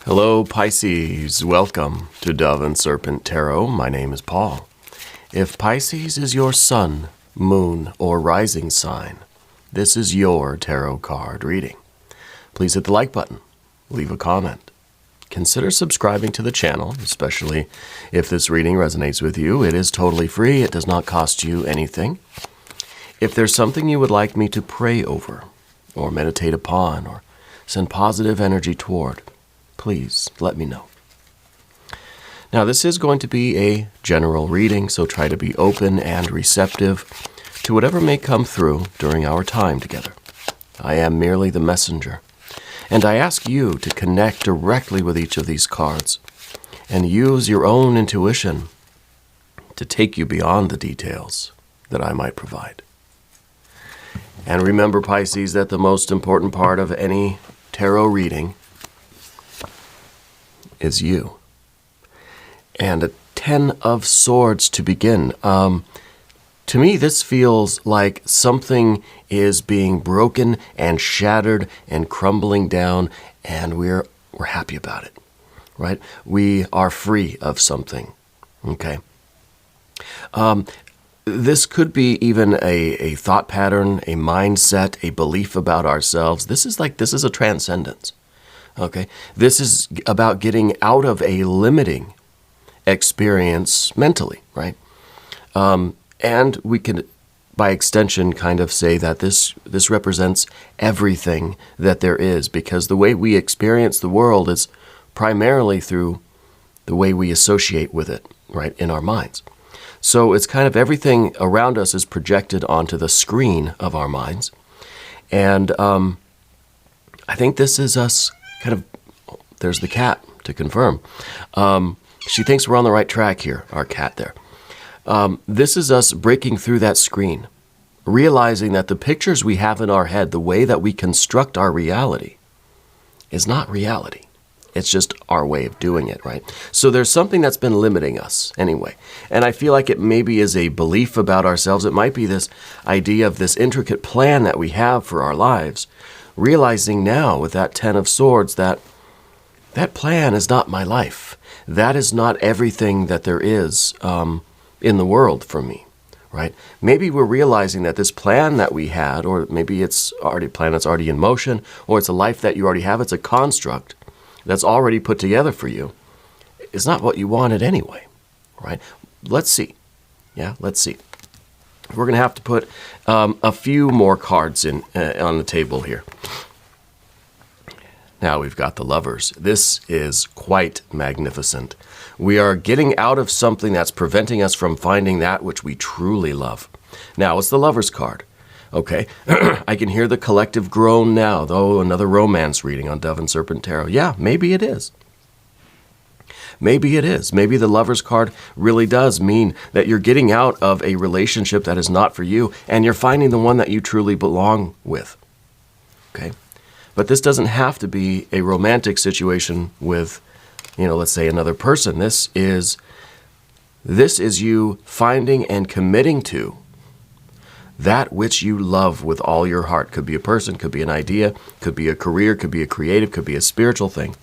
Hello Pisces, welcome to Dove and Serpent Tarot. My name is Paul. If Pisces is your sun, moon, or rising sign, this is your tarot card reading. Please hit the like button, leave a comment. Consider subscribing to the channel, especially if this reading resonates with you. It is totally free, it does not cost you anything. If there's something you would like me to pray over, or meditate upon, or send positive energy toward, please let me know. Now, this is going to be a general reading, so try to be open and receptive to whatever may come through during our time together. I am merely the messenger, and I ask you to connect directly with each of these cards and use your own intuition to take you beyond the details that I might provide. And remember, Pisces, that the most important part of any tarot reading is you. And a 10 of Swords to begin. To me, this feels like something is being broken and shattered and crumbling down, and we're happy about it, right? We are free of something, okay? This could be even a thought pattern, a mindset, a belief about ourselves. This is a transcendence. Okay, this is about getting out of a limiting experience mentally, right? And we can, by extension, kind of say that this represents everything that there is, because the way we experience the world is primarily through the way we associate with it, right, in our minds. So it's kind of everything around us is projected onto the screen of our minds. And I think this is us kind of, there's the cat to confirm. She thinks we're on the right track here, our cat there. This is us breaking through that screen, realizing that the pictures we have in our head, the way that we construct our reality, is not reality. It's just our way of doing it, right? So there's something that's been limiting us anyway. And I feel like it maybe is a belief about ourselves. It might be this idea of this intricate plan that we have for our lives, realizing now with that 10 of Swords that that plan is not my life. That is not everything that there is in the world for me, right? Maybe we're realizing that this plan that we had, or maybe it's already a plan that's already in motion, or it's a life that you already have, it's a construct that's already put together for you. It's not what you wanted anyway, right? Let's see. Yeah, let's see. We're going to have to put a few more cards in on the table here. Now we've got the Lovers. This is quite magnificent. We are getting out of something that's preventing us from finding that which we truly love. Now, it's the Lovers card. Okay, I can hear the collective groan now, though. Another romance reading on Dove and Serpent Tarot. Yeah, maybe it is. Maybe it is. Maybe the Lover's card really does mean that you're getting out of a relationship that is not for you, and you're finding the one that you truly belong with. Okay? But this doesn't have to be a romantic situation with, let's say another person. This is you finding and committing to that which you love with all your heart. Could be a person, could be an idea, could be a career, could be a creative, could be a spiritual thing.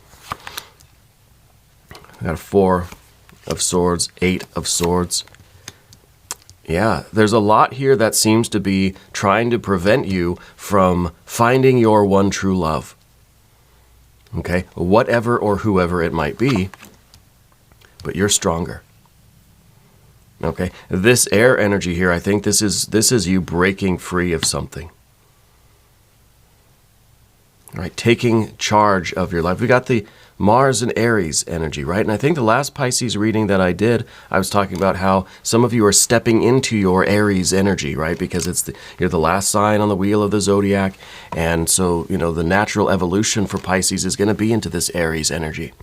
I got a 4 of Swords, 8 of Swords. Yeah, there's a lot here that seems to be trying to prevent you from finding your one true love. Okay, whatever or whoever it might be, but you're stronger. Okay, this air energy here, I think this is you breaking free of something. All right, taking charge of your life. We got the Mars and Aries energy, right? And I think the last Pisces reading that I did, I was talking about how some of you are stepping into your Aries energy, right? Because you're the last sign on the wheel of the zodiac. And so, the natural evolution for Pisces is going to be into this Aries energy.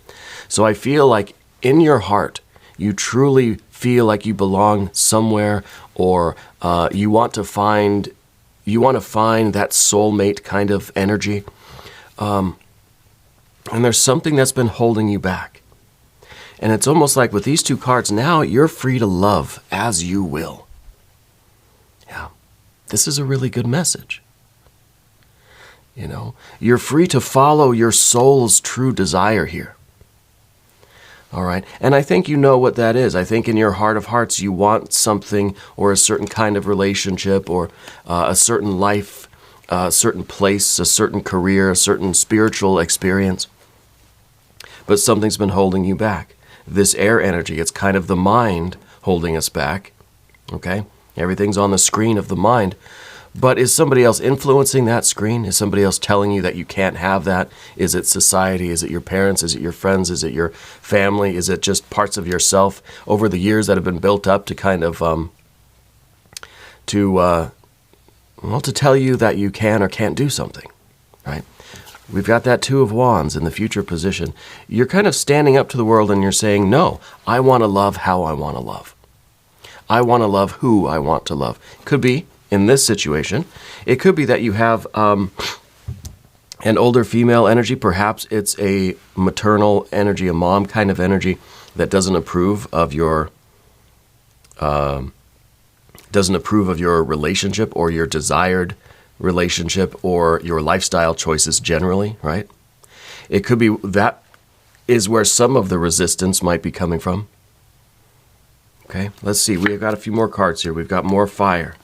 So I feel like in your heart, you truly feel like you belong somewhere, or you want to find that soulmate kind of energy. And there's something that's been holding you back. And it's almost like with these two cards, now you're free to love as you will. Yeah, this is a really good message. You're free to follow your soul's true desire here. All right. And I think you know what that is. I think in your heart of hearts, you want something or a certain kind of relationship or a certain life, a certain place, a certain career, a certain spiritual experience. But something's been holding you back. This air energy, it's kind of the mind holding us back. Okay? Everything's on the screen of the mind. But is somebody else influencing that screen? Is somebody else telling you that you can't have that? Is it society? Is it your parents? Is it your friends? Is it your family? Is it just parts of yourself over the years that have been built up to kind of, to tell you that you can or can't do something, right? We've got that Two of Wands in the future position. You're kind of standing up to the world and you're saying, no, I want to love how I want to love. I want to love who I want to love. Could be, in this situation, it could be that you have an older female energy. Perhaps it's a maternal energy, a mom kind of energy that doesn't approve of your relationship or your desired relationship or your lifestyle choices generally, right? It could be that is where some of the resistance might be coming from. Okay, let's see. We've got a few more cards here. We've got more fire.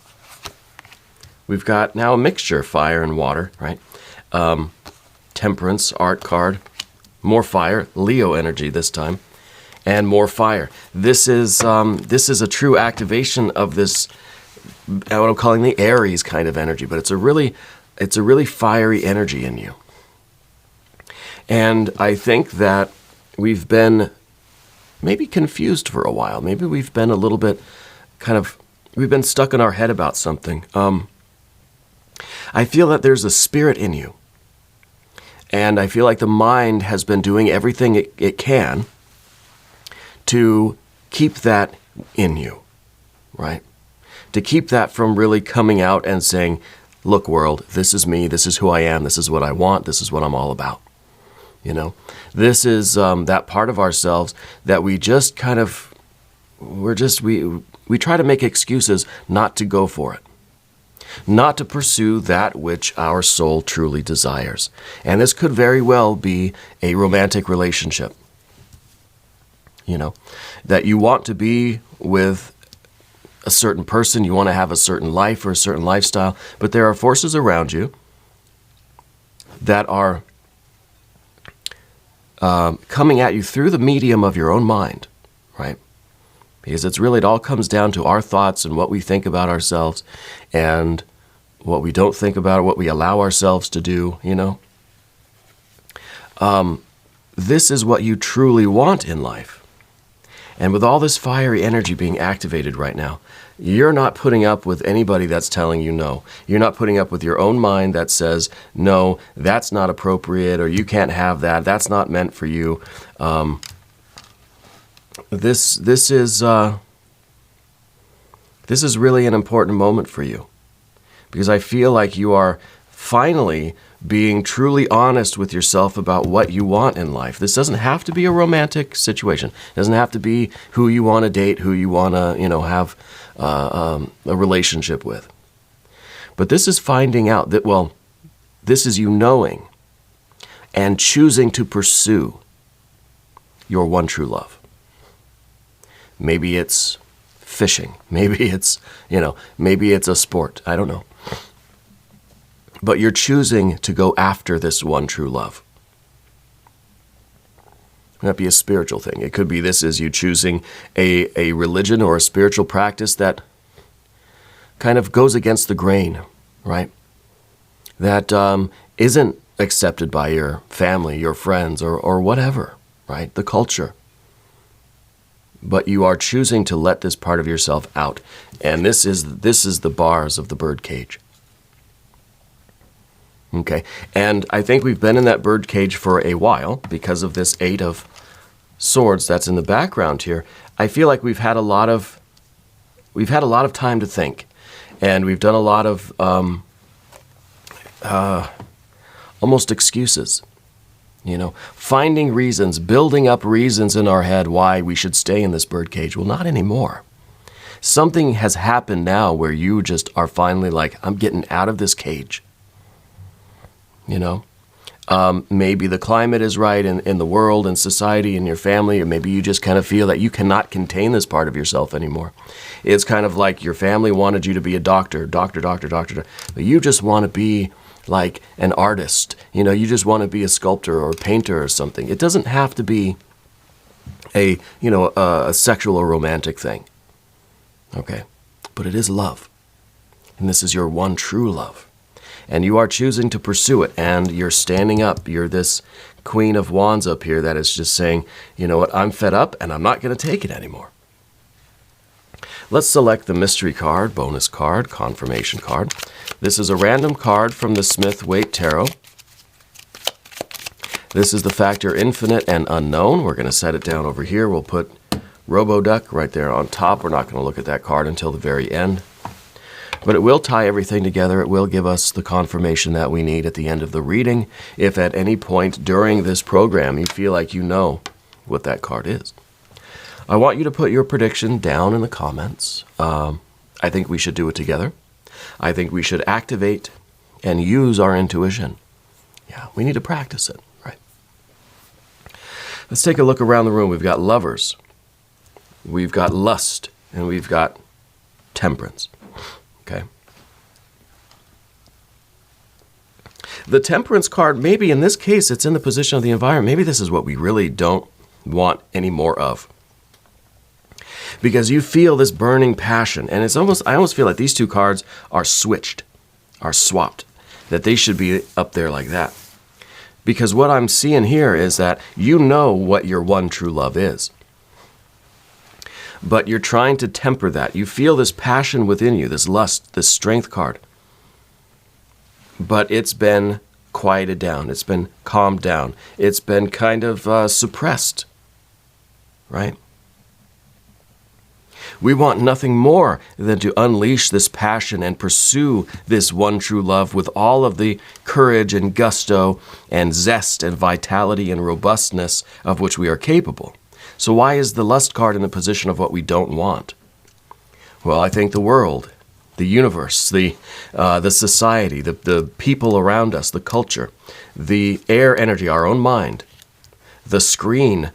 We've got now a mixture of fire and water, right? Temperance, art card. More fire, Leo energy this time. And more fire. This is a true activation of this, what I'm calling the Aries kind of energy, but it's a really fiery energy in you. And I think that we've been maybe confused for a while. Maybe we've been a little bit we've been stuck in our head about something. I feel that there's a spirit in you. And I feel like the mind has been doing everything it can to keep that in you, right? To keep that from really coming out and saying, look, world, this is me, this is who I am, this is what I want, this is what I'm all about. You know, this is that part of ourselves that we just kind of, we try to make excuses not to go for it. Not to pursue that which our soul truly desires. And this could very well be a romantic relationship. You know, that you want to be with a certain person, you want to have a certain life or a certain lifestyle, but there are forces around you that are coming at you through the medium of your own mind, right? Because it all comes down to our thoughts and what we think about ourselves and what we don't think about, what we allow ourselves to do, you know. This is what you truly want in life. And with all this fiery energy being activated right now, you're not putting up with anybody that's telling you no. You're not putting up with your own mind that says, no, that's not appropriate, or you can't have that, that's not meant for you. This is really an important moment for you, because I feel like you are finally being truly honest with yourself about what you want in life. This doesn't have to be a romantic situation. It doesn't have to be who you want to date, who you want to, have a relationship with. But this is finding out that, this is you knowing and choosing to pursue your one true love. Maybe it's fishing. Maybe it's, maybe it's a sport. I don't know. But you're choosing to go after this one true love. It might be a spiritual thing. It could be this is you choosing a religion or a spiritual practice that kind of goes against the grain, right? That isn't accepted by your family, your friends, or whatever, right? The culture. But you are choosing to let this part of yourself out. And this is the bars of the bird cage. Okay, and I think we've been in that bird cage for a while because of this Eight of Swords that's in the background here. I feel like we've had a lot of time to think, and we've done a lot of almost excuses. Finding reasons, building up reasons in our head why we should stay in this bird cage. Well, not anymore. Something has happened now where you just are finally like, I'm getting out of this cage. Maybe the climate is right in the world and society and your family, or maybe you just kind of feel that you cannot contain this part of yourself anymore. It's kind of like your family wanted you to be a doctor, but you just want to be like an artist. You know, you just want to be a sculptor or a painter or something. It doesn't have to be a sexual or romantic thing. Okay, but it is love. And this is your one true love. And you are choosing to pursue it, and you're standing up. You're this Queen of Wands up here that is just saying, you know what, I'm fed up and I'm not going to take it anymore. Let's select the mystery card, bonus card, confirmation card. This is a random card from the Smith-Waite Tarot. This is the factor infinite and unknown. We're going to set it down over here. We'll put Robo-Duck right there on top. We're not going to look at that card until the very end. But it will tie everything together. It will give us the confirmation that we need at the end of the reading. If at any point during this program you feel like you know what that card is. I want you to put your prediction down in the comments. I think we should do it together. I think we should activate and use our intuition. Yeah, we need to practice it, right? Let's take a look around the room. We've got lovers. We've got lust. And we've got temperance. Okay. The temperance card, maybe in this case, it's in the position of the environment. Maybe this is what we really don't want any more of. Because you feel this burning passion. And it's I almost feel like these two cards are switched, are swapped. That they should be up there like that. Because what I'm seeing here is that you know what your one true love is. But you're trying to temper that. You feel this passion within you, this lust, this strength card. But it's been quieted down. It's been calmed down. It's been kind of suppressed, right? We want nothing more than to unleash this passion and pursue this one true love with all of the courage and gusto and zest and vitality and robustness of which we are capable. So why is the lust card in the position of what we don't want? Well, I think the world, the universe, the society, the people around us, the culture, the air energy, our own mind, the screen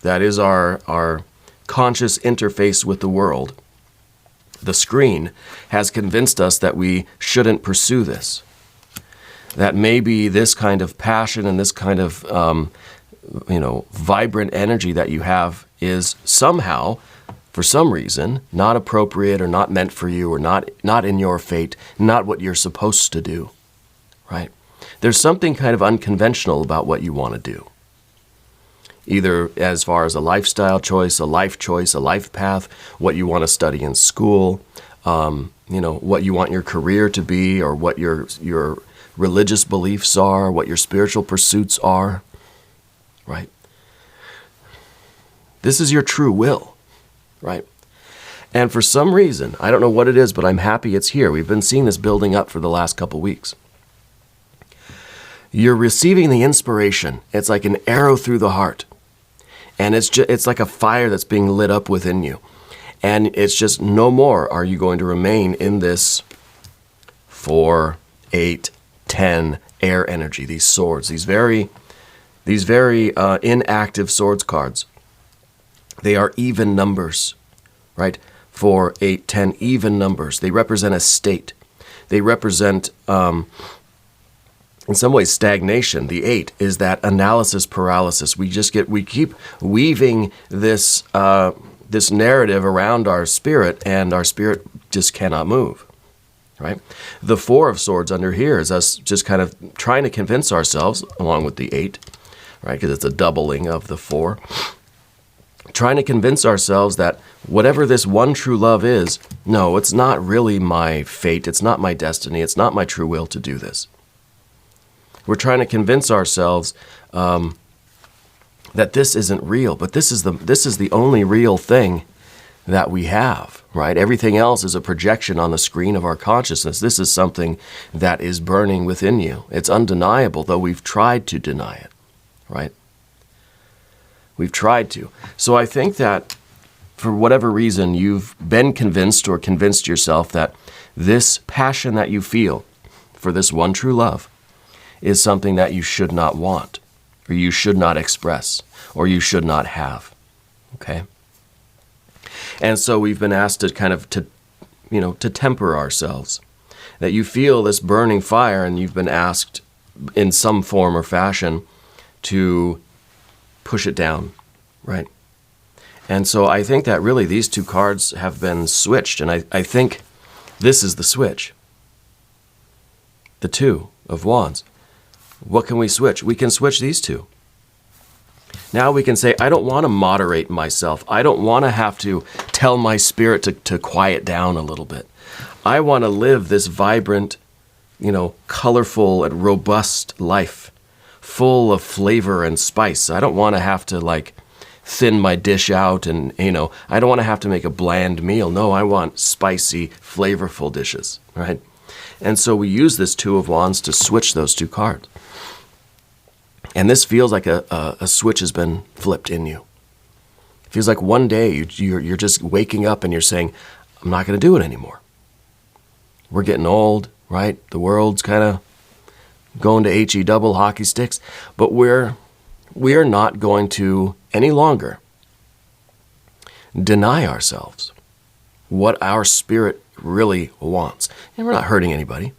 that is our conscious interface with the world, the screen has convinced us that we shouldn't pursue this. That maybe this kind of passion and this kind of vibrant energy that you have is somehow, for some reason, not appropriate or not meant for you or not in your fate, not what you're supposed to do, right? There's something kind of unconventional about what you want to do. Either as far as a lifestyle choice, a life path, what you want to study in school, what you want your career to be, or what your religious beliefs are, what your spiritual pursuits are. Right? This is your true will, right? And for some reason, I don't know what it is, but I'm happy it's here. We've been seeing this building up for the last couple weeks. You're receiving the inspiration. It's like an arrow through the heart. And it's like a fire that's being lit up within you. And it's just no more are you going to remain in this 4, 8, 10 air energy, these swords, these very inactive swords cards. They are even numbers, right? 4, 8, 10, even numbers. They represent a state. They represent, in some ways, stagnation. The 8 is that analysis paralysis. We keep weaving this narrative around our spirit, and our spirit just cannot move. Right? The 4 of swords under here is us just kind of trying to convince ourselves, along with the 8, right? Because it's a doubling of the 4. Trying to convince ourselves that whatever this one true love is, no, it's not really my fate. It's not my destiny. It's not my true will to do this. We're trying to convince ourselves that this isn't real, but this is the only real thing that we have, right? Everything else is a projection on the screen of our consciousness. This is something that is burning within you. It's undeniable, though we've tried to deny it, right? We've tried to. So I think that for whatever reason, you've been convinced or convinced yourself that this passion that you feel for this one true love is something that you should not want, or you should not express, or you should not have. Okay? And so we've been asked to kind of, to temper ourselves. That you feel this burning fire, and you've been asked in some form or fashion to push it down, right? And so I think that really these two cards have been switched, and I think this is the switch. The Two of Wands. What can we switch? We can switch these two. Now we can say, I don't want to moderate myself. I don't want to have to tell my spirit to quiet down a little bit. I want to live this vibrant, colorful and robust life, full of flavor and spice. I don't want to have to thin my dish out and, I don't want to have to make a bland meal. No, I want spicy, flavorful dishes, right? And so we use this Two of Wands to switch those two cards. And this feels like a switch has been flipped in you. It feels like one day you're just waking up and you're saying, I'm not going to do it anymore. We're getting old, right? The world's kind of going to HE double hockey sticks. But we are not going to any longer deny ourselves what our spirit really wants. And we're not hurting anybody.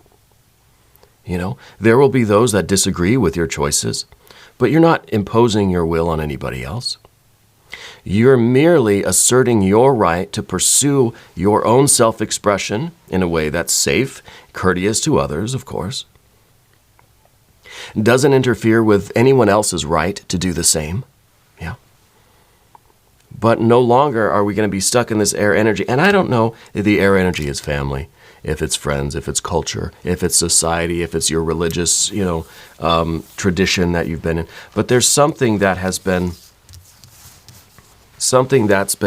There will be those that disagree with your choices, but you're not imposing your will on anybody else. You're merely asserting your right to pursue your own self-expression in a way that's safe, courteous to others, of course. Doesn't interfere with anyone else's right to do the same. Yeah. But no longer are we going to be stuck in this air energy. And I don't know if the air energy is family, if it's friends, if it's culture, if it's society, if it's your religious, tradition that you've been in. But there's something that's been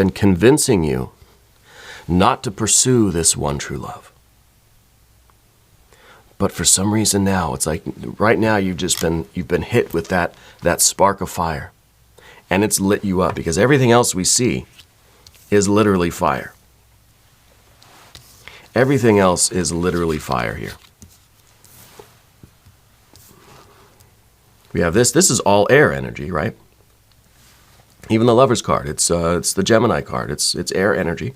convincing you not to pursue this one true love. But for some reason now, it's like right now you've been hit with that spark of fire, and it's lit you up, because everything else we see is literally fire. Everything else is literally fire here. We have this. This is all air energy, right? Even the Lover's card, it's the Gemini card. It's air energy.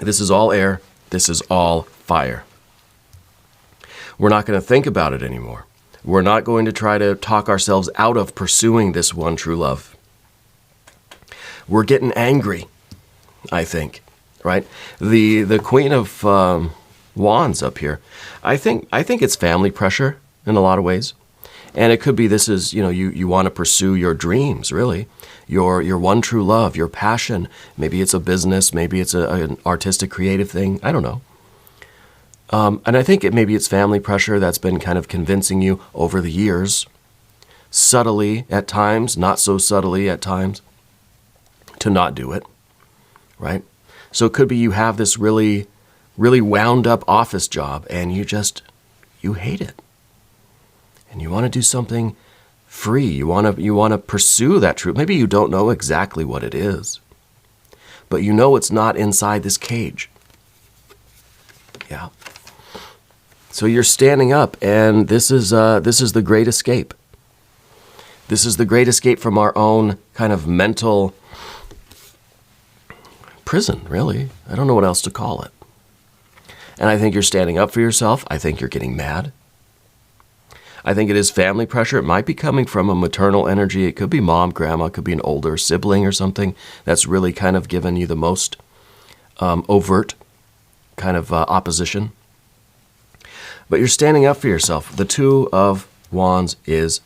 This is all air. This is all fire. We're not going to think about it anymore. We're not going to try to talk ourselves out of pursuing this one true love. We're getting angry, I think, right? The Queen of Wands up here, I think it's family pressure in a lot of ways. And it could be this is, you want to pursue your dreams, really. Your one true love, your passion. Maybe it's a business, maybe it's an artistic, creative thing. I don't know. And I think maybe it's family pressure that's been kind of convincing you over the years, subtly at times, not so subtly at times, to not do it, right? So it could be you have this really, really wound up office job and you hate it. And you want to do something free. You want to pursue that truth. Maybe you don't know exactly what it is, but you know it's not inside this cage. Yeah. So you're standing up, and this is the great escape. This is the great escape from our own kind of mental prison, really. I don't know what else to call it. And I think you're standing up for yourself. I think you're getting mad. I think it is family pressure. It might be coming from a maternal energy. It could be mom, grandma, it could be an older sibling or something that's really kind of given you the most overt kind of opposition. But you're standing up for yourself. The Two of Wands is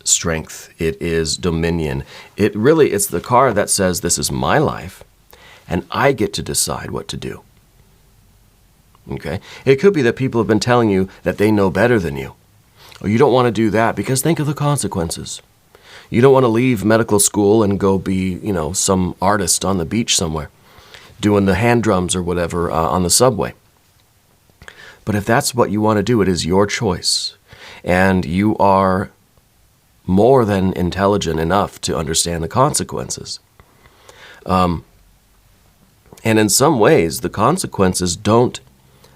strength. It is dominion. It's the card that says, this is my life, and I get to decide what to do. Okay? It could be that people have been telling you that they know better than you. Or you don't want to do that because think of the consequences. You don't want to leave medical school and go be, some artist on the beach somewhere, doing the hand drums or whatever on the subway. But if that's what you want to do, it is your choice. And you are more than intelligent enough to understand the consequences. And in some ways, the consequences don't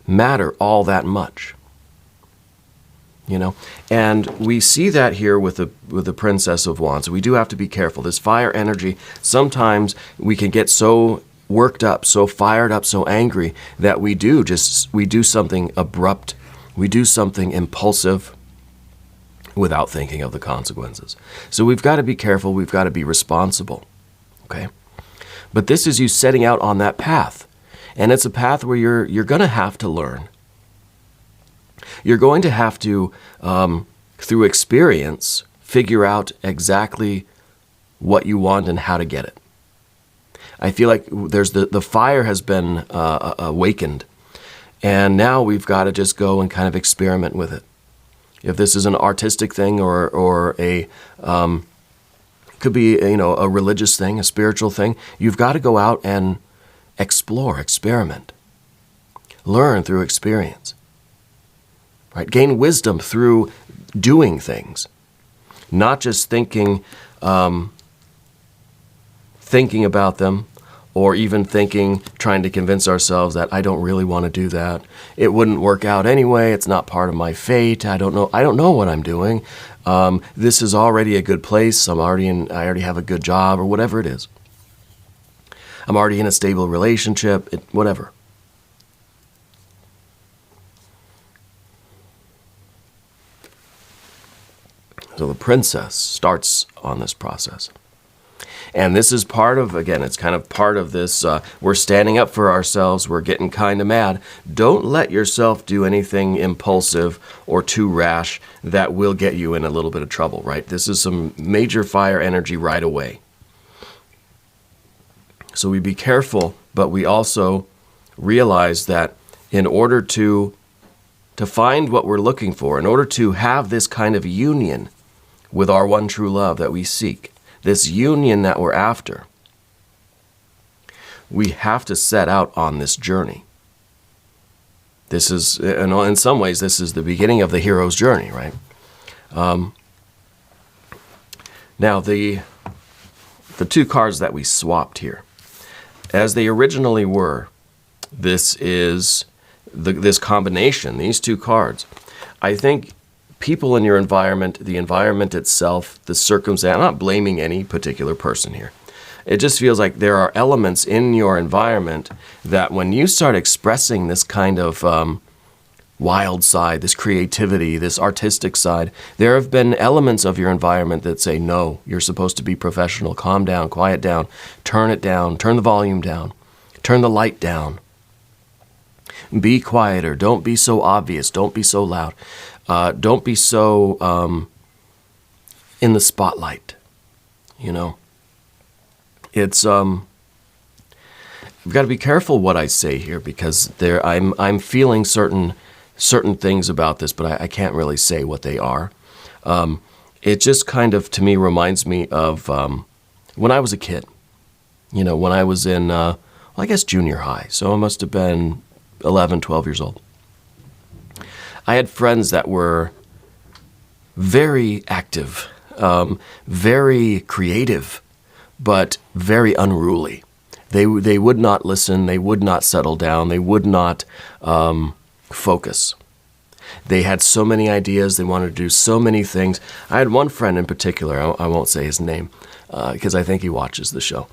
matter all that much. you know. And we see that here with the Princess of Wands. We do have to be careful. This fire energy, sometimes we can get so worked up, so fired up, so angry that we do something abrupt, we do something impulsive without thinking of the consequences. So we've got to be careful, we've got to be responsible, okay? But this is you setting out on that path. And it's a path where you're going to have to learn. You're going to have to, through experience, figure out exactly what you want and how to get it. I feel like there's the fire has been awakened, and now we've got to just go and kind of experiment with it. If this is an artistic thing or a could be, you know, a religious thing, a spiritual thing, you've got to go out and explore, experiment, learn through experience, right? Gain wisdom through doing things, not just thinking about them, or even trying to convince ourselves that I don't really want to do that. It wouldn't work out anyway. It's not part of my fate. I don't know what I'm doing. This is already a good place. I already have a good job, or whatever it is. I'm already in a stable relationship, whatever. So the princess starts on this process. And this is part of, again, it's kind of part of this, we're standing up for ourselves, we're getting kind of mad. Don't let yourself do anything impulsive or too rash that will get you in a little bit of trouble, right? This is some major fire energy right away. So we be careful, but we also realize that in order to find what we're looking for, in order to have this kind of union with our one true love that we seek, this union that we're after, we have to set out on this journey. This is, in some ways, this is the beginning of the hero's journey, right? Now, the two cards that we swapped here, as they originally were, this is this combination, these two cards. I think people in your environment, the environment itself, the circumstance, I'm not blaming any particular person here. It just feels like there are elements in your environment that when you start expressing this kind of wild side, this creativity, this artistic side, there have been elements of your environment that say, no, you're supposed to be professional, calm down, quiet down, turn it down, turn the volume down, turn the light down. Be quieter, don't be so obvious, don't be so loud. Don't be so in the spotlight, you know. It's I've got to be careful what I say here, because I'm feeling certain things about this, but I can't really say what they are. It just kind of, to me, reminds me of when I was a kid. You know, when I was in, well, I guess junior high, so I must have been 11, 12 years old. I had friends that were very active, very creative, but very unruly. They would not listen, they would not settle down, they would not focus. They had so many ideas, they wanted to do so many things. I had one friend in particular, I won't say his name, because I think he watches the show.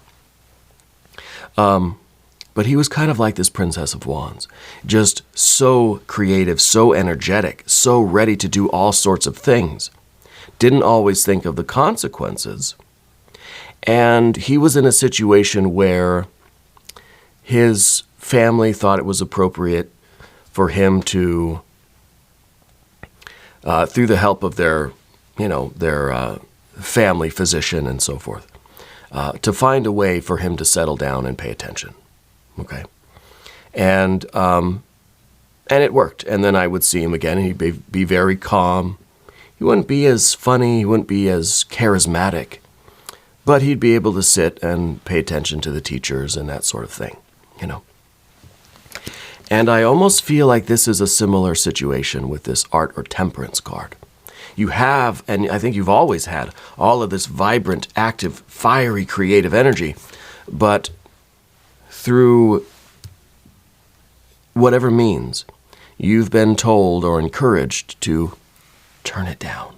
But he was kind of like this Princess of Wands, just so creative, so energetic, so ready to do all sorts of things. Didn't always think of the consequences. And he was in a situation where his family thought it was appropriate for him to, through the help of their family physician and so forth, to find a way for him to settle down and pay attention. Okay, and it worked. And then I would see him again, and he'd be very calm. He wouldn't be as funny, he wouldn't be as charismatic, but he'd be able to sit and pay attention to the teachers and that sort of thing, you know. And I almost feel like this is a similar situation with this Art or Temperance card. You have, and I think you've always had, all of this vibrant, active, fiery, creative energy, but through whatever means, you've been told or encouraged to turn it down.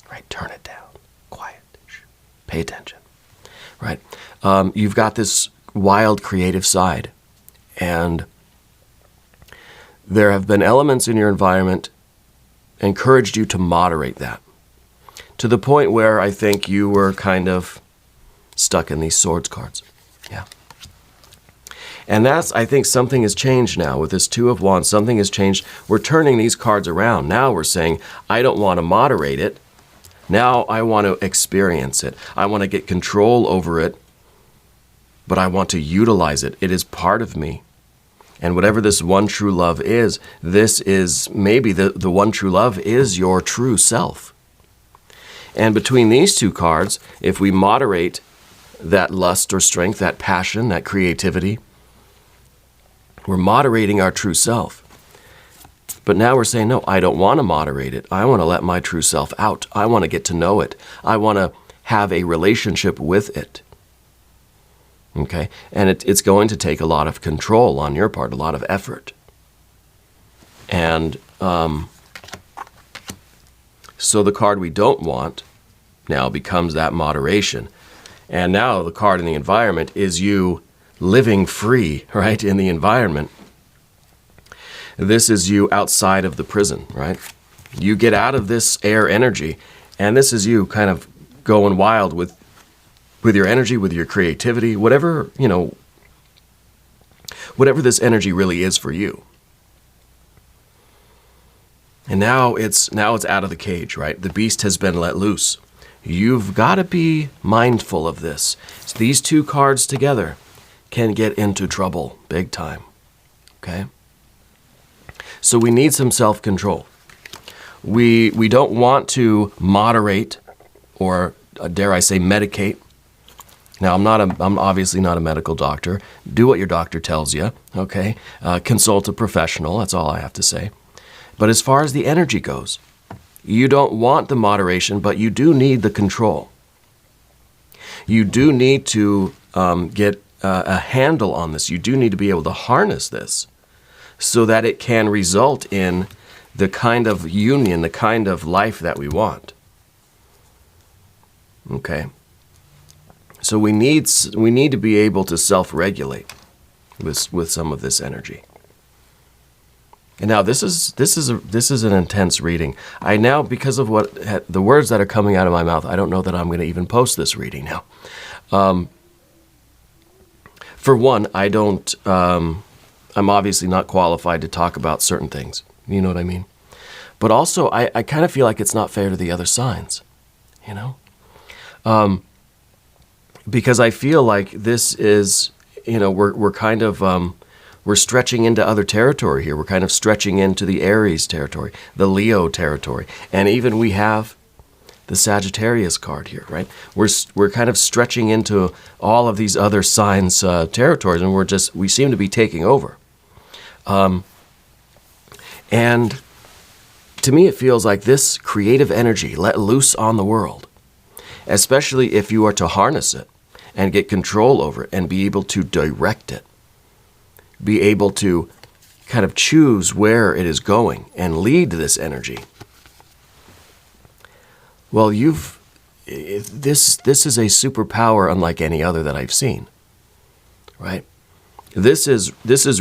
Right? Turn it down. Quiet. Pay attention. Right? You've got this wild creative side, and there have been elements in your environment encouraged you to moderate that, to the point where I think you were kind of stuck in these swords cards. Yeah. And I think something has changed now with this Two of Wands. Something has changed. We're turning these cards around. Now we're saying, I don't want to moderate it. Now I want to experience it. I want to get control over it, but I want to utilize it. It is part of me. And whatever this one true love is, this is maybe the one true love is your true self. And between these two cards, if we moderate that lust or strength, that passion, that creativity, we're moderating our true self. But now we're saying, no, I don't want to moderate it. I want to let my true self out. I want to get to know it. I want to have a relationship with it. Okay? And it's going to take a lot of control on your part, a lot of effort. And so the card we don't want now becomes that moderation. And now the card in the environment is you living free, right, in the environment. This is you outside of the prison, right? You get out of this air energy, and this is you kind of going wild with your energy, with your creativity, whatever, whatever this energy really is for you. And now it's out of the cage, right? The beast has been let loose. You've got to be mindful of this. So these two cards together can get into trouble big time, okay? So we need some self-control. We don't want to moderate or, dare I say, medicate. Now, I'm obviously not a medical doctor. Do what your doctor tells you, okay? Consult a professional, that's all I have to say. But as far as the energy goes, you don't want the moderation, but you do need the control. You do need to get a handle on this. You do need to be able to harness this so that it can result in the kind of union, the kind of life that we want. Okay? So we need to be able to self-regulate with some of this energy. And now this is an intense reading. I now, because of the words that are coming out of my mouth, I don't know that I'm going to even post this reading now. For one, I'm obviously not qualified to talk about certain things. You know what I mean? But also, I kind of feel like it's not fair to the other signs, because I feel like this is, we're kind of, we're stretching into other territory here. We're kind of stretching into the Aries territory, the Leo territory. And even we have the Sagittarius card here, right? We're kind of stretching into all of these other signs' territories, and we seem to be taking over. And to me, it feels like this creative energy let loose on the world, especially if you are to harness it and get control over it and be able to direct it, be able to kind of choose where it is going and lead this energy. Well, this is a superpower unlike any other that I've seen, right? This is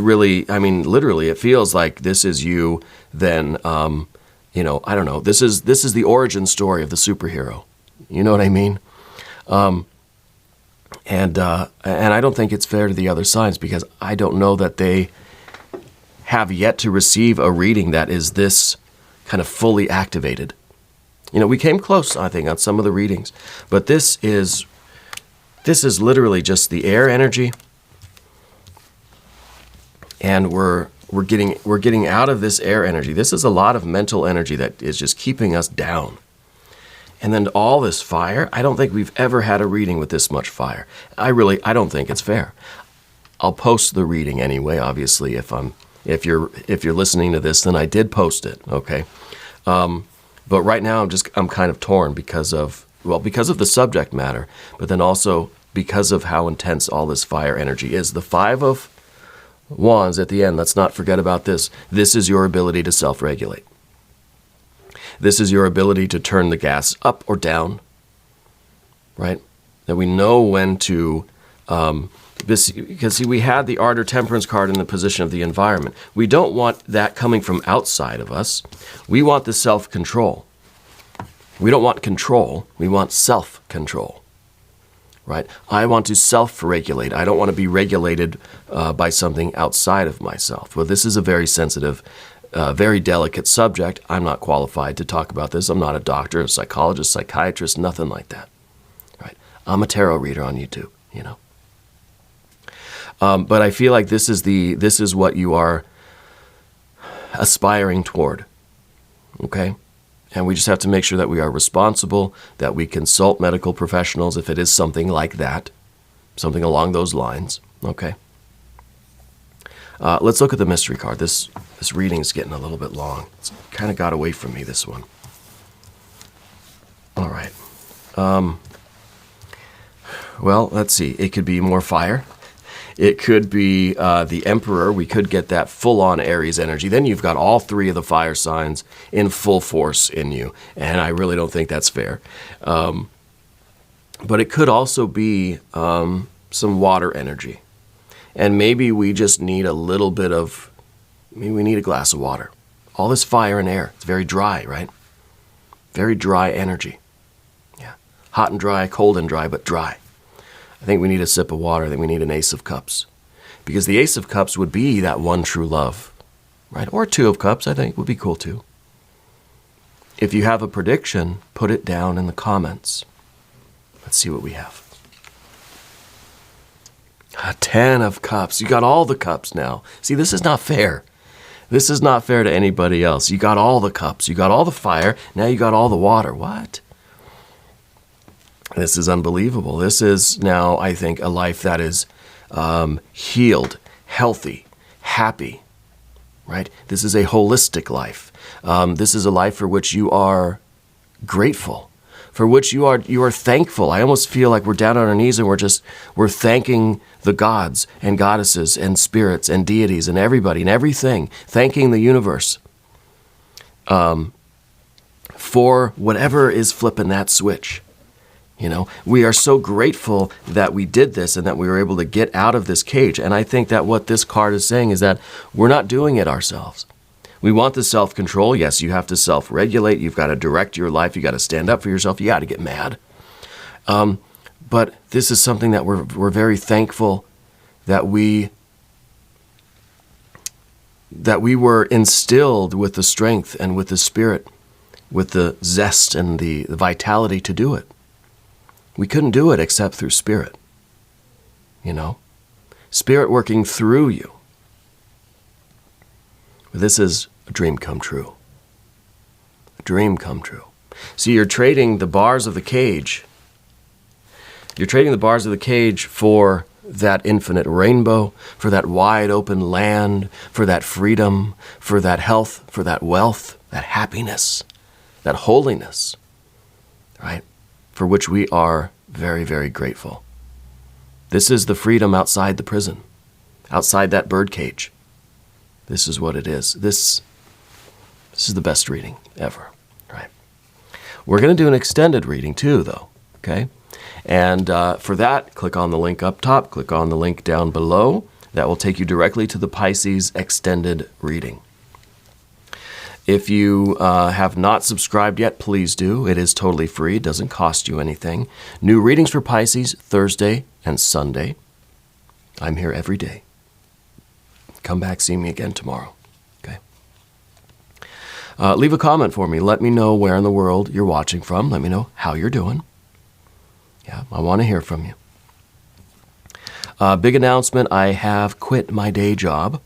really, I mean, literally, it feels like this is you. Then, I don't know. This is the origin story of the superhero. You know what I mean? And I don't think it's fair to the other signs because I don't know that they have yet to receive a reading that is this kind of fully activated. We came close, I think, on some of the readings, but this is literally just the air energy, and we're getting out of this air energy. This is a lot of mental energy that is just keeping us down. And then all this fire, I don't think we've ever had a reading with this much fire. I don't think it's fair. I'll post the reading anyway, obviously, if you're listening to this, then I did post it, okay? But right now I'm kind of torn because of the subject matter, but then also because of how intense all this fire energy is. The 5 of Wands at the end, let's not forget about this. This is your ability to self-regulate. This is your ability to turn the gas up or down, right? That we know when to, because see, we had the art or temperance card in the position of the environment. We don't want that coming from outside of us. We want the self-control. We don't want control. We want self-control, right? I want to self-regulate. I don't want to be regulated by something outside of myself. Well, this is a very sensitive, very delicate subject. I'm not qualified to talk about this. I'm not a doctor, a psychologist, psychiatrist, nothing like that, right? I'm a tarot reader on YouTube, you know. But I feel like this is what you are aspiring toward, okay? And we just have to make sure that we are responsible, that we consult medical professionals if it is something like that, something along those lines, okay? Let's look at the mystery card. This reading is getting a little bit long. It's kind of got away from me, this one. All right. Well, let's see. It could be more fire. It could be the Emperor. We could get that full-on Aries energy. Then you've got all three of the fire signs in full force in you, and I really don't think that's fair. But it could also be some water energy, and maybe we just need a little bit of, maybe we need a glass of water. All this fire and air, it's very dry, right? Very dry energy. Yeah, hot and dry, cold and dry, but dry. I think we need a sip of water. I think we need an Ace of Cups. Because the Ace of Cups would be that one true love, right? Or Two of Cups, I think, would be cool too. If you have a prediction, put it down in the comments. Let's see what we have. A 10 of Cups. You got all the cups now. See, this is not fair. This is not fair to anybody else. You got all the cups. You got all the fire. Now you got all the water. What? This is unbelievable. This is now, I think, a life that is healed, healthy, happy, right? This is a holistic life. This is a life for which you are grateful, for which you are thankful. I almost feel like we're down on our knees and we're thanking the gods and goddesses and spirits and deities and everybody and everything, thanking the universe for whatever is flipping that switch. You know, we are so grateful that we did this and that we were able to get out of this cage. And I think that what this card is saying is that we're not doing it ourselves. We want the self-control. Yes, you have to self-regulate. You've got to direct your life. You got to stand up for yourself. You got to get mad. But this is something that we're very thankful that we were instilled with the strength and with the spirit, with the zest and the vitality to do it. We couldn't do it except through Spirit, you know? Spirit working through you. This is a dream come true. A dream come true. See, you're trading the bars of the cage. You're trading the bars of the cage for that infinite rainbow, for that wide open land, for that freedom, for that health, for that wealth, that happiness, that holiness, right? For which we are very, very grateful. This is the freedom outside the prison, outside that bird cage. This is what it is. This is the best reading ever, right? We're going to do an extended reading too, though, okay? And for that, click on the link up top, click on the link down below. That will take you directly to the Pisces extended reading. If you have not subscribed yet, please do. It is totally free. It doesn't cost you anything. New readings for Pisces, Thursday and Sunday. I'm here every day. Come back, see me again tomorrow. Okay. Leave a comment for me. Let me know where in the world you're watching from. Let me know how you're doing. Yeah, I want to hear from you. Big announcement, I have quit my day job.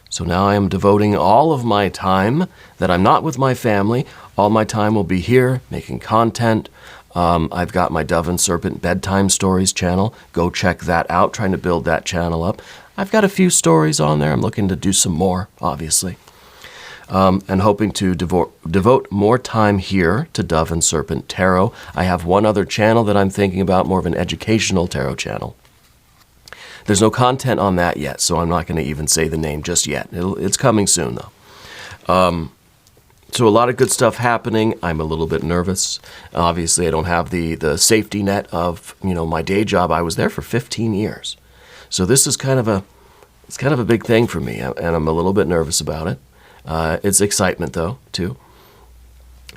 So now I am devoting all of my time that I'm not with my family. All my time will be here making content. I've got my Dove and Serpent Bedtime Stories channel. Go check that out, trying to build that channel up. I've got a few stories on there. I'm looking to do some more, obviously. And hoping to devote more time here to Dove and Serpent Tarot. I have one other channel that I'm thinking about, more of an educational tarot channel. There's no content on that yet, so I'm not going to even say the name just yet. It's coming soon, though. So a lot of good stuff happening. I'm a little bit nervous. Obviously, I don't have the safety net of, my day job. I was there for 15 years. So this is kind of a big thing for me, and I'm a little bit nervous about it. It's excitement, though, too.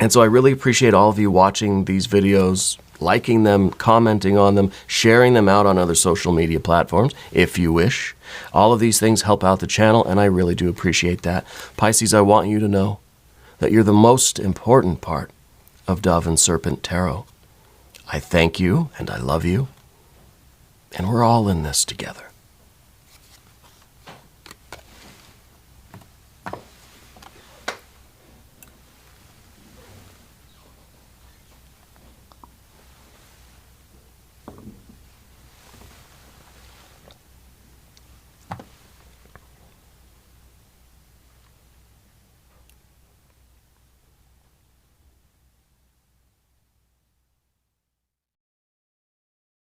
And so I really appreciate all of you watching these videos, liking them, commenting on them, sharing them out on other social media platforms, if you wish. All of these things help out the channel, and I really do appreciate that. Pisces, I want you to know that you're the most important part of Dove and Serpent Tarot. I thank you, and I love you, and we're all in this together.